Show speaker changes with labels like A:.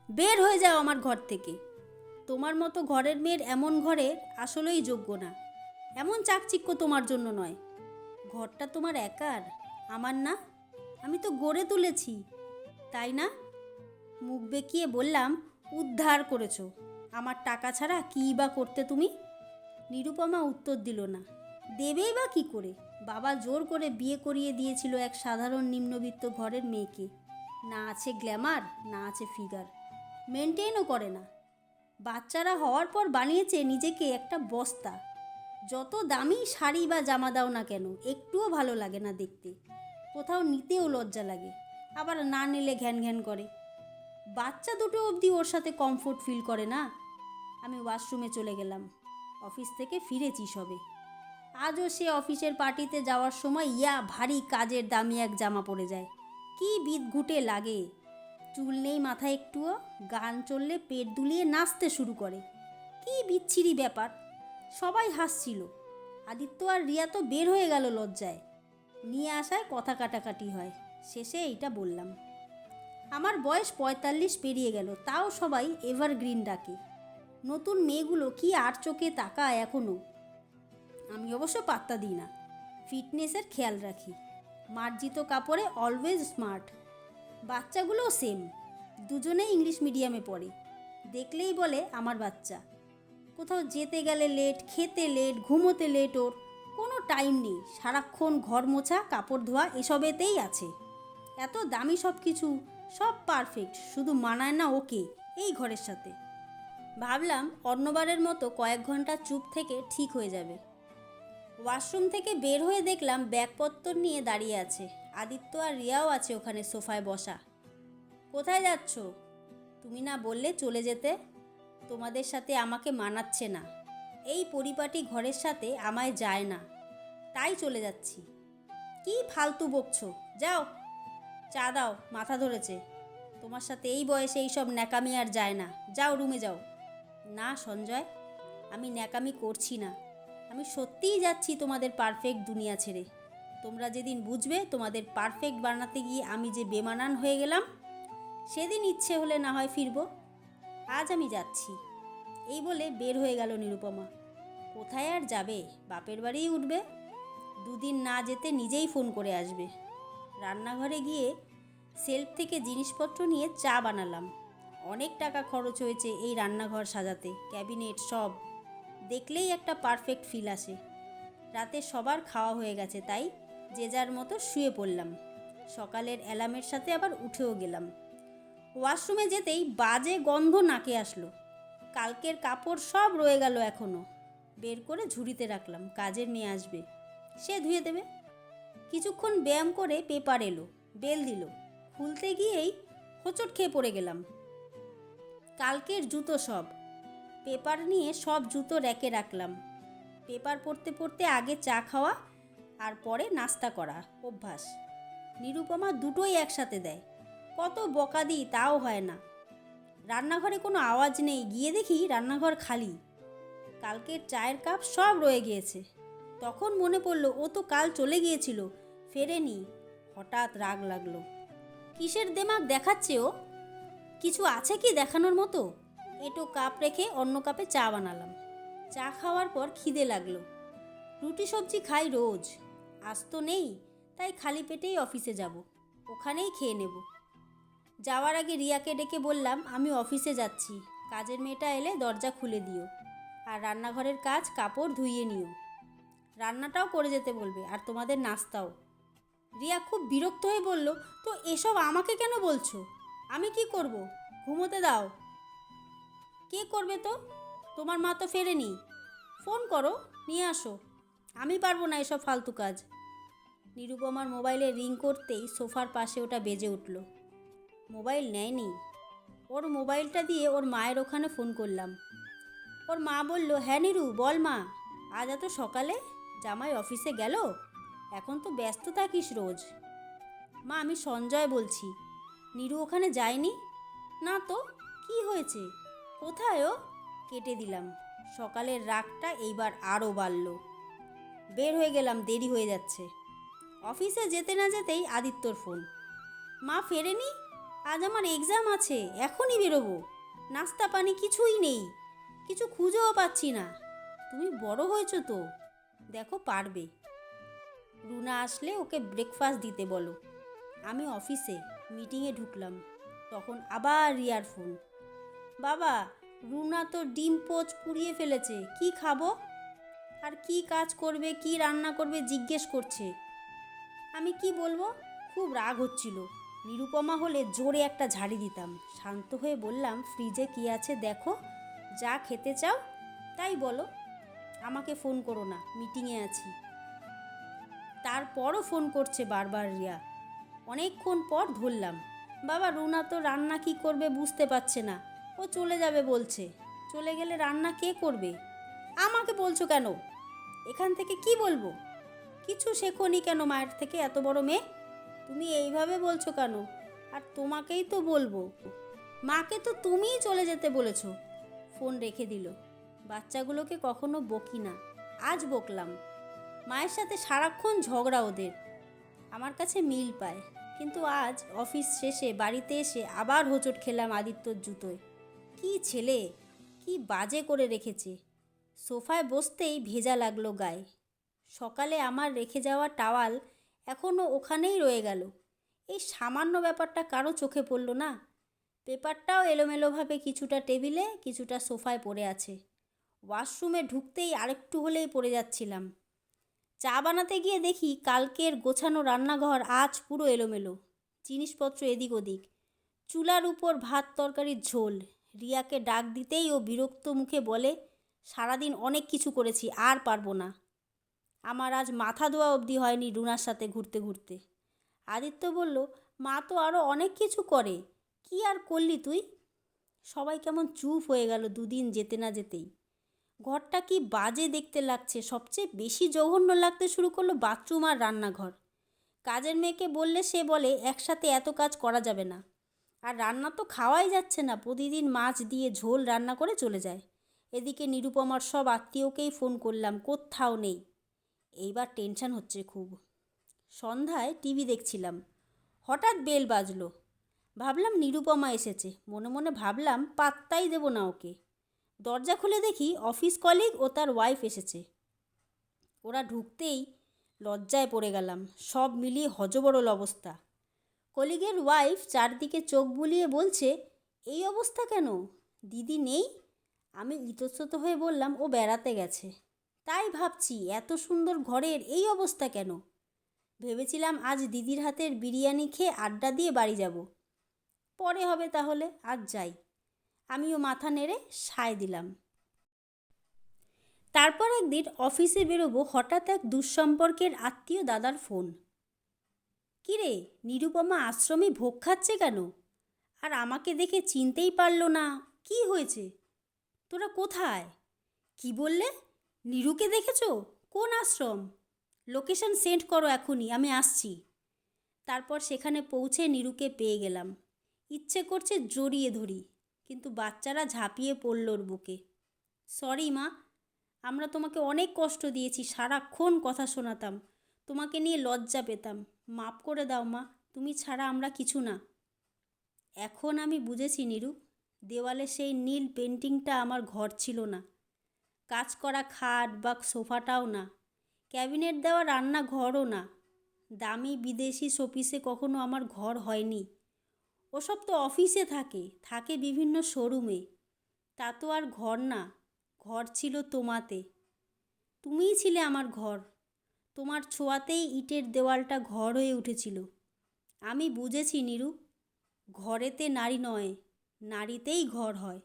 A: বের হয়ে যাও আমার ঘর থেকে। তোমার মতো ঘরের মেয়ের এমন ঘরে আসলেই যোগ্য না। এমন চাকচিক্য তোমার জন্য নয়। ঘরটা তোমার একার, আমার না। আমি তো গড়ে তুলেছি, তাই না? মুখ বেঁকিয়ে বললাম, উদ্ধার করেছো। আমার টাকা ছাড়া কী বা করতে তুমি? নিরুপমা উত্তর দিল না। দেবেই বা কী করে? বাবা জোর করে বিয়ে করিয়ে দিয়েছিল এক সাধারণ নিম্নবিত্ত ঘরের মেয়েকে। না আছে গ্ল্যামার, না আছে ফিগার, মেনটেনও করে না। বাচ্চারা হওয়ার পর বানিয়েছে নিজেকে একটা বস্তা। যত দামি শাড়ি বা জামা দাও না কেন, একটুও ভালো লাগে না দেখতে। কোথাও নিতেও লজ্জা লাগে, আবার না নিলে ঘ্যান ঘ্যান করে। বাচ্চা দুটো অবধি ওর সাথে কমফোর্ট ফিল করে না। আমি ওয়াশরুমে চলে গেলাম। অফিস থেকে ফিরেছি সবে। আজও সে অফিসের পার্টিতে যাওয়ার সময় ভারী কাজের দামি এক জামা পরে যায়। কি বিদঘুটে লাগে। চুল নেই মাথায় একটুও, গান চললে পেট দুলিয়ে নাচতে শুরু করে। কি বিচ্ছিরি ব্যাপার। সবাই হাসছিল। আদিত্য আর রিয়া তো বের হয়ে গেল লজ্জায়। নিয়ে আসায় কথা কাটাকাটি হয়। শেষে এইটা বললাম, আমার বয়স ৪৫ পেরিয়ে গেল, তাও সবাই এভারগ্রিন ডাকে। নতুন মেয়েগুলো কি আর চোখে তাকায় এখনও। আমি অবশ্য পাত্তা দিই না। ফিটনেসের খেয়াল রাখি। মার্জিত কাপড়ে অলওয়েজ স্মার্ট। বাচ্চাগুলোও সেম। দুজনেই ইংলিশ মিডিয়ামে পড়ে। দেখলেই বলে আমার বাচ্চা। কোথাও যেতে গেলে লেট, খেতে লেট, ঘুমোতে লেট। ওর কোনো টাইম নেই। সারাক্ষণ ঘর মোছা, কাপড় ধোয়া এসবেতেই আছে। এত দামি সব কিছু, সব পারফেক্ট, শুধু মানায় না ওকে এই ঘরের সাথে। ভাবলাম অন্যবারের মতো কয়েক ঘন্টা চুপ থেকে ঠিক হয়ে যাবে। ওয়াশরুম থেকে বের হয়ে দেখলাম ব্যাগপত্র নিয়ে দাঁড়িয়ে আছে। আদিত্য আর রিয়াও আছে ওখানে সোফায় বসা। কোথায় যাচ্ছ? তুমি না বললে চলে যেতে? তোমাদের সাথে আমাকে মানাচ্ছে না। এই পরিপাটি ঘরের সাথে আমায় যায় না, তাই চলে যাচ্ছি। কি ফালতু বকছো, যাও। চা দাও, মাথা ধরেছে। তোমার সাথে এই বয়সে এইসব ন্যাকামি আর যায় না। যাও রুমে যাও। না সঞ্জয়, আমি ন্যাকামি করছি না। আমি সত্যিই যাচ্ছি তোমাদের পারফেক্ট দুনিয়া ছেড়ে। তোমরা যেদিন বুঝবে তোমাদের পারফেক্ট বানাতে গিয়ে আমি যে বেমানান হয়ে গেলাম, সেদিন ইচ্ছে হলে না হয় ফিরবো। আজ আমি যাচ্ছি। এই বলে বের হয়ে গেল নিরুপমা। কোথায় আর যাবে? বাপের বাড়িই উঠবে। দুদিন না যেতে নিজেই ফোন করে আসবে। রান্নাঘরে গিয়ে সেলফ থেকে জিনিসপত্র নিয়ে চা বানালাম। অনেক টাকা খরচ হয়েছে এই রান্নাঘর সাজাতে, ক্যাবিনেট সব। দেখলেই একটা পারফেক্ট ফিল আসে। রাতে সবার খাওয়া হয়ে গেছে, তাই যে যার মতো শুয়ে পড়লাম। সকালের অ্যালার্মের সাথে আবার উঠেও গেলাম। ওয়াশরুমে যেতেই বাজে গন্ধ নাকে আসলো। কালকের কাপড় সব রয়ে গেল এখনও। বের করে ঝুড়িতে রাখলাম, কাজের মেয়ে আসবে, সে ধুয়ে দেবে। কিছুক্ষণ ব্যায়াম করে পেপার এলো, বেল দিল। খুলতে গিয়েই হোঁচট খেয়ে পড়ে গেলাম। কালকের জুতো সব। পেপার নিয়ে সব জুতো র্যাকে রাখলাম। পেপার পড়তে পড়তে আগে চা খাওয়া আর পরে নাস্তা করা অভ্যাস। নিরুপমা দুটোই একসাথে দেয়। কত বকা দিই তাও হয় না। রান্নাঘরে কোনো আওয়াজ নেই, গিয়ে দেখি রান্নাঘর খালি। কালকের চায়ের কাপ সব রয়ে গিয়েছে। তখন মনে পড়লো ও তো কাল চলে গিয়েছিল, ফেরেনি। হঠাৎ রাগ লাগলো। কিসের দেমাগ দেখাচ্ছে ও? কিছু আছে কি দেখানোর মতো? এটো কাপ রেখে অন্য কাপে চা বানালাম। চা খাওয়ার পর খিদে লাগলো। রুটি সবজি খাই রোজ, আজ তো নেই, তাই খালি পেটেই অফিসে যাব। ওখানেই খেয়ে নেব। যাওয়ার আগে রিয়াকে ডেকে বললাম, আমি অফিসে যাচ্ছি, কাজের মেয়েটা এলে দরজা খুলে দিও, আর রান্নাঘরের কাজ কাপড় ধুইয়ে নিও। রান্নাটাও করে যেতে বলবে, আর তোমাদের নাস্তাও। রিয়া খুব বিরক্ত হয়ে বলল, তো এসব আমাকে কেন বলছো? আমি কি করব? ঘুমোতে দাও। কে করবে তো? তোমার মা তো ফেরেনি। ফোন করো, নিয়ে আসো। আমি পারবো না এসব ফালতু কাজ। নিরুপমার মোবাইলে রিং করতেই সোফার পাশে ওটা বেজে উঠল। মোবাইল নেয়নি। ওর মোবাইলটা দিয়ে ওর মায়ের ওখানে ফোন করলাম। ওর মা বলল, হ্যাঁ নিরু বল মা, আজ এত সকালে? জামাই অফিসে গেল? এখন তো ব্যস্ত থাকিস রোজ। মা, আমি সঞ্জয় বলছি। নিরু ওখানে যায়নি? না তো, কি হয়েছে? কোথায় ও? কেটে দিলাম। সকালের রাগটা এইবার আরও বাড়ল। বের হয়ে গেলাম, দেরি হয়ে যাচ্ছে। অফিসে যেতে না যেতেই আদিত্যর ফোন। মা ফেরেনি? আজ আমার এক্সাম আছে, এখনই বেরোবো। নাস্তা পানি কিছুই নেই, কিছু খুঁজেও পাচ্ছি না। তুমি বড় হয়েছো তো, দেখো পারবে। রুনা আসলে ওকে ব্রেকফাস্ট দিতে বলো। আমি অফিসে মিটিংয়ে ঢুকলাম, তখন আবার রিয়ার ফোন। বাবা, রুনা তো ডিম পোচ পুড়িয়ে ফেলেছে, কি খাবো? আর কি কাজ করবে, কি রান্না করবে জিজ্ঞেস করছে। আমি কি বলবো? খুব রাগ হচ্ছিল। নিরুপমা হলে জোরে একটা ঝাড়ি দিতাম। শান্ত হয়ে বললাম, ফ্রিজে কি আছে দেখো, যা খেতে চাও তাই বলো, আমাকে ফোন করো না, মিটিংয়ে আছি। তারপরও ফোন করছে বারবার রিয়া। অনেকক্ষণ পর ধরলাম। বাবা, রুনা তো রান্না কি করবে বুঝতে পারছে না, ও চলে যাবে বলছে। চলে গেলে রান্না কে করবে? আমাকে বলছো কেন? এখান থেকে কি বলবো? কিছু শেখোনি কেন মায়ের থেকে, এত বড় মেয়ে? তুমি এইভাবে বলছো কেন? আর তোমাকেই তো বলবো, মাকে তো তুমিই চলে যেতে বলেছো। ফোন রেখে দিল। বাচ্চাগুলোকে কখনো বকি না, আজ বকলাম। মায়ের সাথে সারাক্ষণ ঝগড়া ওদের, আমার কাছে মিল পায়। কিন্তু আজ অফিস শেষে বাড়িতে এসে আবার হোঁচট খেলাম আদিত্যর জুতোয়। কি ছেলে, কি বাজে করে রেখেছে। সোফায় বসতেই ভেজা লাগলো গায়ে। সকালে আমার রেখে যাওয়া টাওয়াল এখনও ওখানেই রয়ে গেল। এই সামান্য ব্যাপারটা কারো চোখে পড়ল না। পেপারটাও এলোমেলোভাবে কিছুটা টেবিলে, কিছুটা সোফায় পড়ে আছে। ওয়াশরুমে ঢুকতেই আরেকটু হলেই পড়ে যাচ্ছিলাম। চা বানাতে গিয়ে দেখি কালকের গোছানো রান্নাঘর আজ পুরো এলোমেলো, জিনিসপত্র এদিক ওদিক। চুলার উপর ভাত তরকারির ঝোল। রিয়াকে ডাক দিতেই ও বিরক্ত মুখে বলে, সারাদিন অনেক কিছু করেছি, আর পারবো না। আমার আজ মাথা ধোয়া অবধি হয়নি রুনার সাথে ঘুরতে ঘুরতে। আদিত্য বলল, মা তো আরও অনেক কিছু করে, কি আর করলি তুই? সবাই কেমন চুপ হয়ে গেল দুদিন যেতে না যেতেই। ঘরটা কি বাজে দেখতে লাগছে। সবচেয়ে বেশি জঘন্য লাগতে শুরু করলো বাথরুম আর রান্নাঘর। কাজের মেয়েকে বললে সে বলে একসাথে এত কাজ করা যাবে না। আর রান্না তো খাওয়াই যাচ্ছে না, প্রতিদিন মাছ দিয়ে ঝোল রান্না করে চলে যায়। এদিকে নিরুপমার সব আত্মীয়কেই ফোন করলাম, কোথাও নেই। এইবার টেনশন হচ্ছে খুব। সন্ধ্যায় টিভি দেখছিলাম, হঠাৎ বেল বাজলো। ভাবলাম নিরুপমা এসেছে, মনে মনে ভাবলাম পাত্তাই দেব না ওকে। দরজা খুলে দেখি অফিস কলিগ ও তার ওয়াইফ এসেছে। ওরা ঢুকতেই লজ্জায় পড়ে গেলাম, সব মিলিয়ে হযবরল অবস্থা। কলিগের ওয়াইফ চারদিকে চোখ বুলিয়ে বলছে, এই অবস্থা কেন? দিদি নেই? আমি ইতস্তত হয়ে বললাম, ও বেড়াতে গেছে। তাই ভাবছি এত সুন্দর ঘরের এই অবস্থা কেন? ভেবেছিলাম আজ দিদির হাতের বিরিয়ানি খেয়ে আড্ডা দিয়ে বাড়ি যাব। পরে হবে তাহলে, আজ যাই। আমিও মাথা নেড়ে সায় দিলাম। তারপর একদিন অফিসে বেরোবো, হঠাৎ এক দুঃসম্পর্কের আত্মীয় দাদার ফোন। কিরে, নিরুপমা আশ্রমে ভোগ খাচ্ছে কেন? আর আমাকে দেখে চিনতেই পারলো না। কি হয়েছে? তোরা কোথায়? কি বললে? নিরুকে দেখেছো? কোন আশ্রম? লোকেশন সেন্ড করো এখনই, আমি আসছি। তারপর সেখানে পৌঁছে নিরুকে পেয়ে গেলাম। ইচ্ছে করছে জড়িয়ে ধরি, কিন্তু বাচ্চারা ঝাঁপিয়ে পড়ল ওর বুকে। সরি মা, আমরা তোমাকে অনেক কষ্ট দিয়েছি, সারাক্ষণ কথা শোনাতাম, তোমাকে নিয়ে লজ্জা পেতাম। মাপ করে দাও মা, তুমি ছাড়া আমরা কিছু না। এখন আমি বুঝেছি নিরু, দেওয়ালে সেই নীল পেন্টিংটা আমার ঘর ছিল না, কাজ করা খাট বা সোফাটাও না, ক্যাবিনেট দেওয়া রান্নাঘরও না, দামি বিদেশি শোপিসে কখনো আমার ঘর হয়নি। ওসব তো অফিসে থাকে, থাকে বিভিন্ন শোরুমে। তা তো আর ঘর না, ঘর ছিল তোমাতে। তুমিই ছিলে আমার ঘর। তোমার ছোঁয়াতেই ইটের দেওয়ালটা ঘর হয়ে উঠেছিল। আমি বুঝেছি নিরু, ঘরেতে নারী নয়, নারীতেই ঘর হয়।